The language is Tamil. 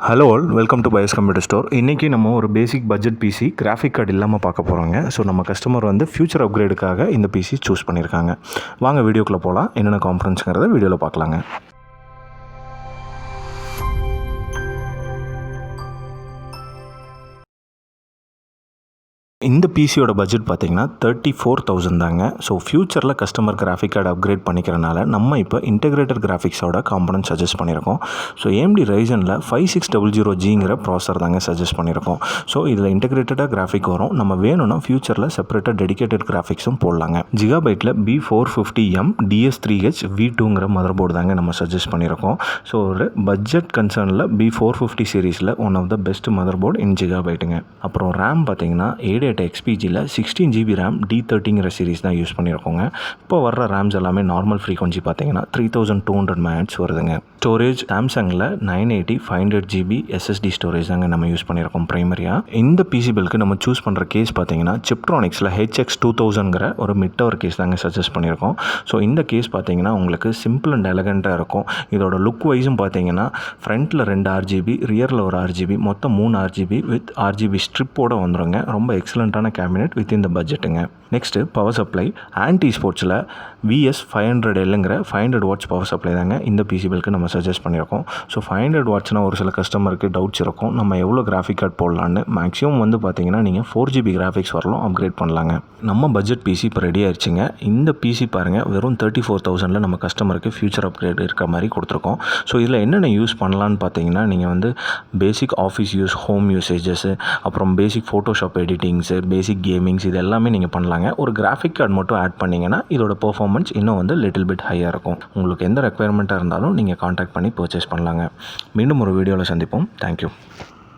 Hello all, welcome to BYOS computer store. இன்றைக்கி நம்ம ஒரு பேசிக் பட்ஜெட் பிசி கிராஃபிக் கார்டு இல்லாமல் பார்க்க போகிறோங்க. ஸோ நம்ம கஸ்டமர் வந்து ஃபியூச்சர் அப்கிரேடுக்காக இந்த பிசி சூஸ் பண்ணியிருக்காங்க. வாங்க வீடியோக்குள்ளே போகலாம். என்னென்ன காம்பனன்ட்ஸுங்கிறத வீடியோவில் பார்க்கலாங்க. இந்த பிசியோட பட்ஜெட் பார்த்திங்கன்னா 34,000 தாங்க. ஸோ ஃப்யூச்சரில் கஸ்டமர் கிராஃபிக் கார்டு அப்கிரேட் பண்ணிக்கிறனால நம்ம இப்போ இன்டெகிரேட்டட் கிராஃபிக்ஸோட காம்பனன்ட் சஜஸ்ட் பண்ணியிருக்கோம். ஸோ AMD Ryzenல 5600Gங்கிற ப்ராசர் தாங்க சஜஸ்ட் பண்ணியிருக்கோம். ஸோ இதில் இன்டெகிரேட்டடாக கிராஃபிக் வரும். நம்ம வேணும்னா ஃப்யூச்சரில் செப்பரேட்டாக டெடிகேட்டட் கிராஃபிக்ஸும் போடலாங்க. ஜிகாபைட்டில் B450M DS3H V2ங்கிற மதர் போர்டு தாங்க நம்ம சஜஸ்ட் பண்ணியிருக்கோம். ஸோ ஒரு பட்ஜெட் கன்சர்னில் B450 சீரீஸில் one of the best mother board in ஜிகாபைட்டுங்க. அப்புறம் ரேம் பார்த்திங்கன்னா 8 XPGல 16GB RAM D30ங்கிற சீரிஸ் தான் யூஸ் பண்ணியிருக்கோங்க. இப்போ வர்ற ரேம்ஸ் எல்லாமே நார்மல் ஃப்ரீக்வன்சி பார்த்தீங்கன்னா 3200 MHz வருதுங்க. ஸ்டோரேஜ் சாம்சங்கில் 980 500GB SSD ஸ்டோரேஜ் தாங்க நம்ம யூஸ் பண்ணியிருக்கோம் ப்ரைமரியாக. இந்த பிசிபிளுக்கு நம்ம சூஸ் பண்ணுற கேஸ் பார்த்தீங்கன்னா சிப்ட்ரானிக்ஸில் HX2000ங்கிற ஒரு மிட் டவர் கேஸ் தாங்க சஜஸ்ட் பண்ணியிருக்கோம். ஸோ இந்த கேஸ் பார்த்தீங்கன்னா உங்களுக்கு சிம்பிள் அண்ட் எலகண்ட்டாக இருக்கும். இதோட லுக் வைஸும் பார்த்தீங்கன்னா ஃப்ரண்ட்டில் 2 RGB, ரியரில் ஒரு RGB, மொத்தம் 3 RGB வித் RGB ஸ்ட்ரிப்போடு வந்துடுங்க. ரொம்ப எக்ஸலண்ட்டான கேபினெட் வித் இந்த பட்ஜெட்டுங்க. நெக்ஸ்ட்டு பவர் சப்ளை ஆன்டி ஸ்போர்ட்ஸில் VS500Lங்கிற 500 வாட்ஸ் பவர் சப்ளை தாங்க இந்த பிசிபிளுக்கு நம்ம சஜஸ்ட் பண்ணியிருக்கோம். ஸோ 500 வாட்ஸ்னால் ஒரு சில கஸ்டமருக்கு டவுட்ஸ் இருக்கும், நம்ம எவ்வளோ கிராஃபிக் கார்டு போடலான்னு. மேக்ஸிமம் வந்து பார்த்தீங்கன்னா நீங்கள் 4GB கிராஃபிக்ஸ் வரலாம் அப்கிரேட் பண்ணலாங்க. நம்ம பட்ஜெட் பிசி இப்போ ரெடி ஆயிடுச்சுங்க. இந்த பிசி பாருங்கள், வெறும் 34,000 நம்ம கஸ்டமருக்கு ஃபியூச்சர் அப்கிரேட் இருக்கிற மாதிரி கொடுத்துருக்கோம். ஸோ இதில் என்னென்ன யூஸ் பண்ணலான்னு பார்த்தீங்கன்னா நீங்கள் வந்து பேசிக் ஆஃபீஸ் யூஸ், ஹோம் யூசேஜஸ்ஸு, அப்புறம் பேசிக் ஃபோட்டோஷாப் எடிட்டிங்ஸு, பேசிக் கேமிங்ஸ், இது எல்லாமே நீங்கள் பண்ணலாங்க. ஒரு கிராஃபிக் கார்டு மட்டும் ஆட் பண்ணிங்கன்னா இதோட பெர்ஃபார்மன்ஸ் இன்னும் வந்து லிட்டில் பிட் ஹையாக இருக்கும். உங்களுக்கு எந்த ரெக்குயர்மெண்ட்டாக இருந்தாலும் நீங்கள் கான்டாக்ட் பண்ணி பர்ச்சேஸ் பண்ணலாங்க. மீண்டும் ஒரு வீடியோவில் சந்திப்போம். தேங்க்யூ.